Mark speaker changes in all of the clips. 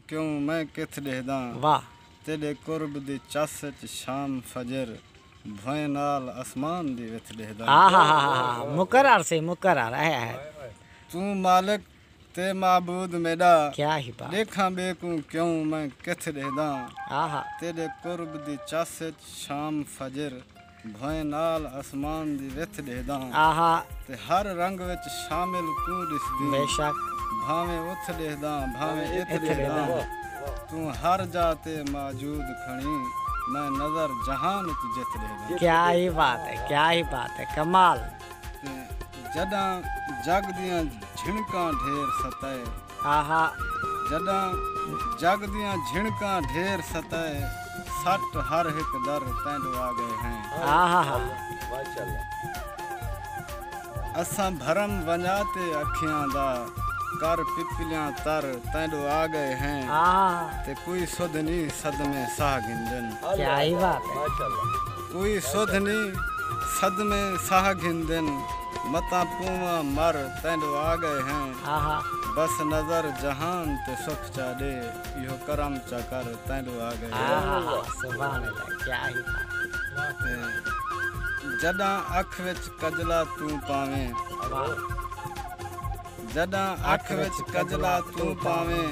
Speaker 1: क्यों मैं किथ देहदा
Speaker 2: वाह
Speaker 1: तेरे कुर्ब दी चस च शाम फजर भय नाल आसमान दी विथ देहदा
Speaker 2: मुकर्रर से मुकर्रर है
Speaker 1: तू मालिक ते माबूद मेरा
Speaker 2: क्या ही बात
Speaker 1: देखा बेकू क्यों मैं किथ देहदा
Speaker 2: आहा
Speaker 1: तेरे कुर्ब दी चस च शाम फजर भय नाल आसमान दी विथ देहदा
Speaker 2: आहा
Speaker 1: ते हर रंग विच शामिल तू दिसदी
Speaker 2: बेशक
Speaker 1: भावे उथ देहदा भावे इत देहदा तू हर जाते मौजूद खड़ी मैं नजर जहान च जित देहदा
Speaker 2: क्या ही बात है क्या ही बात है कमाल
Speaker 1: ते जदा जग दियां झिणकां ढेर सताए
Speaker 2: आहा
Speaker 1: जदा जग दियां झिणकां ढेर सताए सट हर हिक दर तैंडो आ गए हैं
Speaker 2: आहा
Speaker 1: असां भरम वंजाते अखियां दा कर पिपलियां तर तैंडो आ गए हैं
Speaker 2: आहा
Speaker 1: ते कोई सुध नहीं सदमे साह गिंदन
Speaker 2: क्या ही बात है
Speaker 1: कोई सुध नहीं सदमे साह गिंदन मता पूवा मर तैंडो आ गए हैं
Speaker 2: आहा
Speaker 1: बस नजर जहान ते सुख चा दे इहो करम चा कर तैंडो आ गए हैं
Speaker 2: आहा सुभान अल्लाह क्या ही बात
Speaker 1: ते जदा अख विच कजला तू पावें
Speaker 2: वाह
Speaker 1: जदा अख विच कजला तू पावें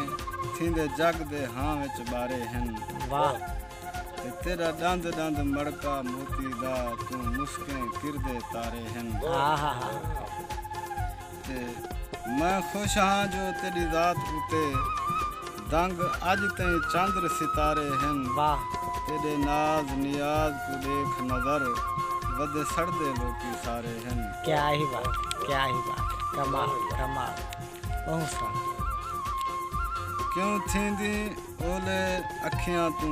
Speaker 1: थींदे जग दे हां विच बारे हन
Speaker 2: वाह
Speaker 1: ते तेरा दंद दंद मड़का मोती दा तू मुस्कें किरदे तारे हन
Speaker 2: आहा
Speaker 1: ते मैं खुश हाँ जो तेरी जात उते दंग अज तई चंद्र सितारे हन
Speaker 2: वाह
Speaker 1: तेरे नाज नियाज को देख नजर वदे सड़दे लोकी सारे हन
Speaker 2: क्या ही बात कमाल कमाल बहुत सारा
Speaker 1: क्यों थींदी ओले अखियां तू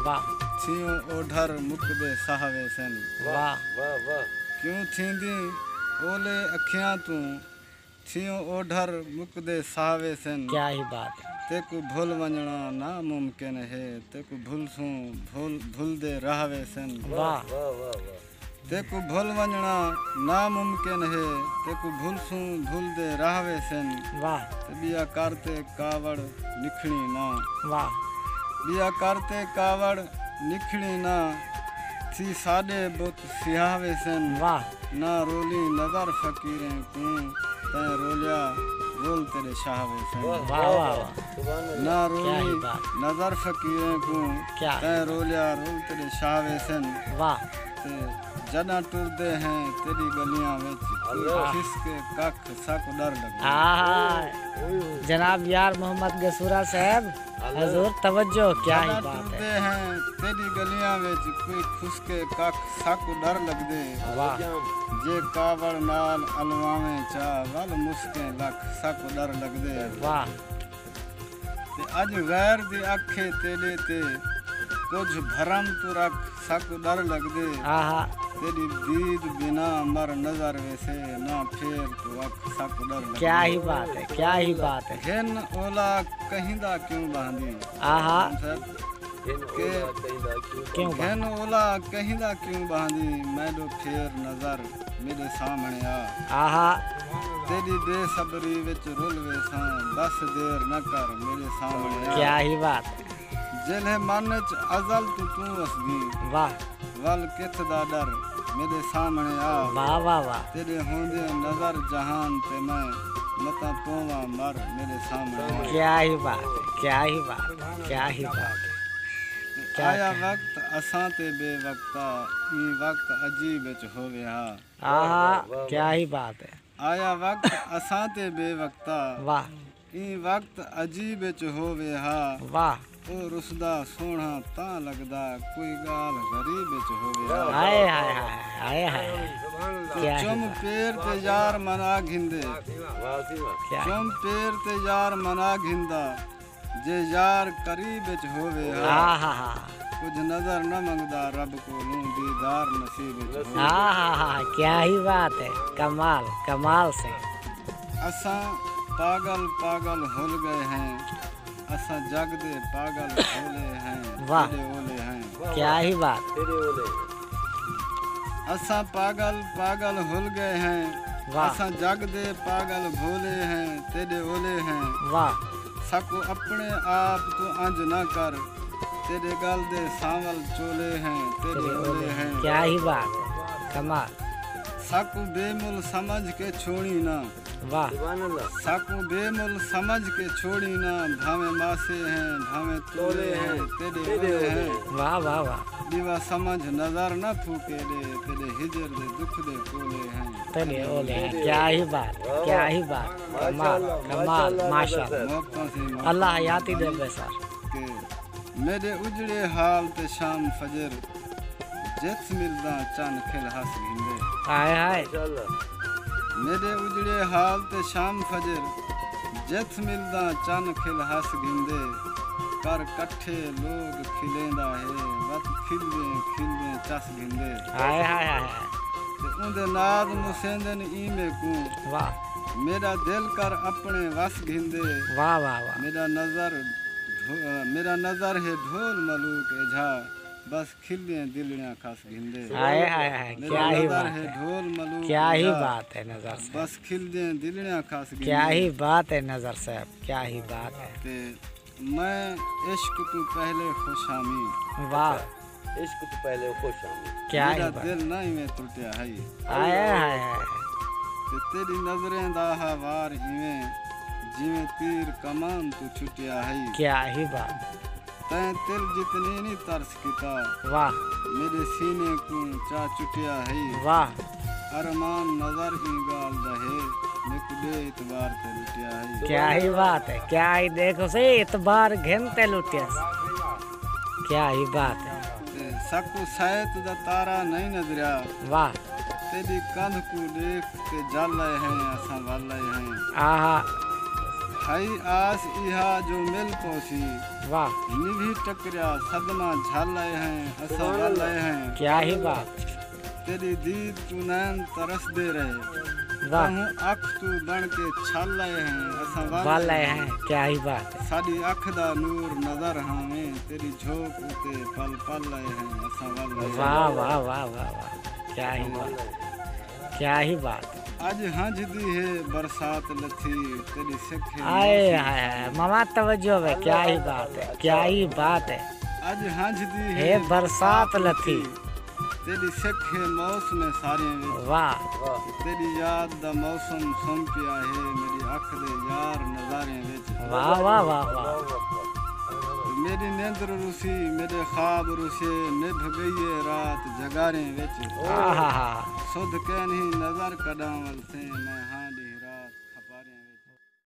Speaker 2: वाह
Speaker 1: थियों ओढ़र मुकदे साहवे सन
Speaker 2: वाह
Speaker 1: क्यों थींदी ओले अखियां तू थियों ओढ़र मुकदे साहवे सन
Speaker 2: क्या ही बात है
Speaker 1: तेकु भूल वंजना नामुमकिन है तेकु भूलसूं भूल दे रहवे सन
Speaker 2: वाह
Speaker 1: तेकु भूल वंजना नामुमकिन है तेकु भूलसूं भूल दे रहवे सन
Speaker 2: वाह
Speaker 1: ते बिया करते कावड़ निखणी ना
Speaker 2: वाह
Speaker 1: बिया करते कावड़ निखणी ना थी साडे बुत सिहावे सन
Speaker 2: वाह
Speaker 1: ना रोली नजर फकीरें तू तै रोलिया रोल तेरे शाहवे सन
Speaker 2: वाह वाह वाह
Speaker 1: ना
Speaker 2: क्या ही
Speaker 1: रोली
Speaker 2: बात।
Speaker 1: नजर फकीरें को
Speaker 2: क्या
Speaker 1: तै रोलिया रोल तेरे शाहवे सन
Speaker 2: वाह
Speaker 1: ते जदा टुरदे हैं तेरी गलियां विच खिसके कख सक डर लगे
Speaker 2: आहा जनाब यार मोहम्मद गसूरा साहब हजूर तवज्जो क्या ही बात
Speaker 1: टुरदे
Speaker 2: है
Speaker 1: हैं तेरी गलियां विच कोई खुसके कख सक डर लगदे
Speaker 2: वाह
Speaker 1: जे कावड़ नाल अलवावें चा वल मुस्के लख सक डर लगदे
Speaker 2: वाह
Speaker 1: ते अज गैर दी अखे तेरे ते कुछ भरम तू रख सक डर लगदे
Speaker 2: आहा
Speaker 1: तेरी दीद बिना मर नजर वैसे ना फेर तू अख सक डर लगदे
Speaker 2: क्या ही बात है क्या ही बात है
Speaker 1: घिन ओला कहिंदा क्यों बांधी
Speaker 2: आहा
Speaker 1: के
Speaker 2: क्यों बात?
Speaker 1: घिन ओला कहिंदा क्यों बांधी मैडो फेर नजर मेरे सामने आ
Speaker 2: आहा
Speaker 1: तेरी बेसब्री विच रुल वेसां बस देर न कर मेरे सामने आ
Speaker 2: क्या ही बात है
Speaker 1: जिन्हें मन च अजल तू वसदी
Speaker 2: वाह
Speaker 1: वल किथ दा डर मेरे सामने आ
Speaker 2: वाह वाह वाह
Speaker 1: तेरे होंदे नजर जहान ते मैं मता पोवा मर मेरे सामने आ
Speaker 2: क्या ही बात है क्या ही बात क्या ही बात है क्या
Speaker 1: आया वक्त असां ते बेवक्ता ई वक्त अजीब विच होवे हा
Speaker 2: आहा क्या ही बात है
Speaker 1: आया वक्त असां ते बेवक्ता
Speaker 2: वाह
Speaker 1: ई वक्त अजीब विच होवे हा
Speaker 2: वाह
Speaker 1: ओ रुसदा सोहना तां लगदा कोई गाल गरीब विच होवे हा
Speaker 2: हाय हाय हाय हाय हाय क्या ही
Speaker 1: चुम
Speaker 2: बात,
Speaker 1: पेर ते यार मना घिंदे
Speaker 2: क्या
Speaker 1: चुम पेर ते यार मना घिंदा जे यार करीब विच होवे हा
Speaker 2: आहा हा
Speaker 1: कुछ नजर न मंगदा रब कोलों दीदार नसीब विच होवे
Speaker 2: आहा क्या ही बात है कमाल कमाल से
Speaker 1: असां पागल पागल होल गए हैं असां जग दे पागल होले हैं
Speaker 2: वाह।
Speaker 1: तेरे ओले हैं
Speaker 2: क्या ही बात
Speaker 1: असां पागल पागल होल गए हैं
Speaker 2: वाह
Speaker 1: असां जग दे पागल भोले हैं तेरे ओले हैं
Speaker 2: वाह
Speaker 1: साकू अपने आप तू अंज ना कर, तेरे गल दे सांवल चोले हैं तेरे ओले हैं।
Speaker 2: क्या ही बात है, कमाल।
Speaker 1: साकू बेमुल समझ के छोड़ी ना,
Speaker 2: वाह।
Speaker 1: साकू बेमुल समझ के छोड़ी ना, भावे मासे हैं भावे तोले हैं तेरे ओले हैं।
Speaker 2: वाह वाह वाह।
Speaker 1: दीवा समझ नजर न फूके दे, तेरे हिजर दे दुख दे कोले हैं
Speaker 2: तेरे ओले हैं। क्या ही बात, क्या ही बात, कमाल कमाल माशाअल्लाह।
Speaker 1: मोहब्बतों से
Speaker 2: अल्लाह हयाती दे बेसर।
Speaker 1: के मेरे उजड़े हाल ते शाम फजर, जित मिलदा चन खिल हस घिंदे।
Speaker 2: हाय हाय।
Speaker 1: मेरे उजड़े हाल ते शाम फजर, जित मिलदा चन खिल हस घिंदे। कर कट्ठे लोग खिलेंदा है, वत खिलदे खिलदे चस घिंदे।
Speaker 2: हाय हाय हाय।
Speaker 1: ते उंदे नाद मुसेंदन ईमे को,
Speaker 2: वाह।
Speaker 1: मेरा दिल कर अपने वस घिंदे।
Speaker 2: वाह वाह वाह।
Speaker 1: मेरा नजर है ढोल मलूक एझा, बस खिलियां दिलियां खस घिंदे।
Speaker 2: हाय हाय हाय। क्या ही बात
Speaker 1: है
Speaker 2: है,
Speaker 1: ढोल मलूक
Speaker 2: क्या ही
Speaker 1: एझा,
Speaker 2: बात है नजर से।
Speaker 1: बस खिलियां दिलियां खस घिंदे।
Speaker 2: क्या ही बात है नजर साहब, क्या ही बात है।
Speaker 1: ते मैं इश्क तू पहले खुशामी,
Speaker 2: वाह।
Speaker 3: इश्क तो पहले खुश आमी।
Speaker 2: क्या ही
Speaker 1: मेरा
Speaker 2: बात।
Speaker 1: दिल नहीं में टूटिया है।
Speaker 2: हाय हाय हाय।
Speaker 1: ते तेरी नजरें दा हवार इवें, जिवें तीर कमान तू छुटिया है।
Speaker 2: क्या ही बात।
Speaker 1: तैं तिल जितनी नी तरस किता,
Speaker 2: वाह
Speaker 1: मेरे सीने को चा चुटिया है।
Speaker 2: वाह।
Speaker 1: अरमान नजर की गाल रहे, निकले इतबार ते लुटिया है।
Speaker 2: क्या ही बात है, क्या ही देखो से इतबार घिनते लुटिया। क्या ही बात है।
Speaker 1: ते सकू सैत दा तारा नहीं नजरिया,
Speaker 2: वाह।
Speaker 1: तेरी कंध को देख के जाले हैं असा वाले हैं।
Speaker 2: आहा।
Speaker 1: हई आस इहा जो मिल पहुंची,
Speaker 2: वाह।
Speaker 1: निभी टकरिया सदमा झाले हैं असा वाले हैं।
Speaker 2: क्या ही बात।
Speaker 1: तेरी दीद तू नैन तरस दे रहे,
Speaker 2: वाह।
Speaker 1: कहूं अख तू बन के छाले हैं असा
Speaker 2: वाले
Speaker 1: वाले हैं।
Speaker 2: हैं। क्या ही बात है।
Speaker 1: साडी अख दा नूर नजर हमें, तेरी झोंक उते पल पल हैं असा वाले हैं।
Speaker 2: वाह वाह वाह वाह वाह। क्या ही बात, क्या ही बात।
Speaker 1: अज हंज दी है बरसात लथी, तेरी सिख
Speaker 2: आए हाय हाय मामा तवज्जो है। क्या ही बात है, क्या ही बात है।
Speaker 1: अज हंज दी
Speaker 2: हे बरसात लथी,
Speaker 1: तेरी सिख मौसम सारे विच।
Speaker 2: वाह।
Speaker 1: तेरी याद दा मौसम सौंपिया है, मेरी अख दे यार नजारे विच।
Speaker 2: वाह वाह वाह वाह।
Speaker 1: मेरी नींदर रुसी मेरे ख्वाब रुसे, निभ गई है रात जगारे विच।
Speaker 2: आहा।
Speaker 1: सुध के नहीं नजर कडावल से मैं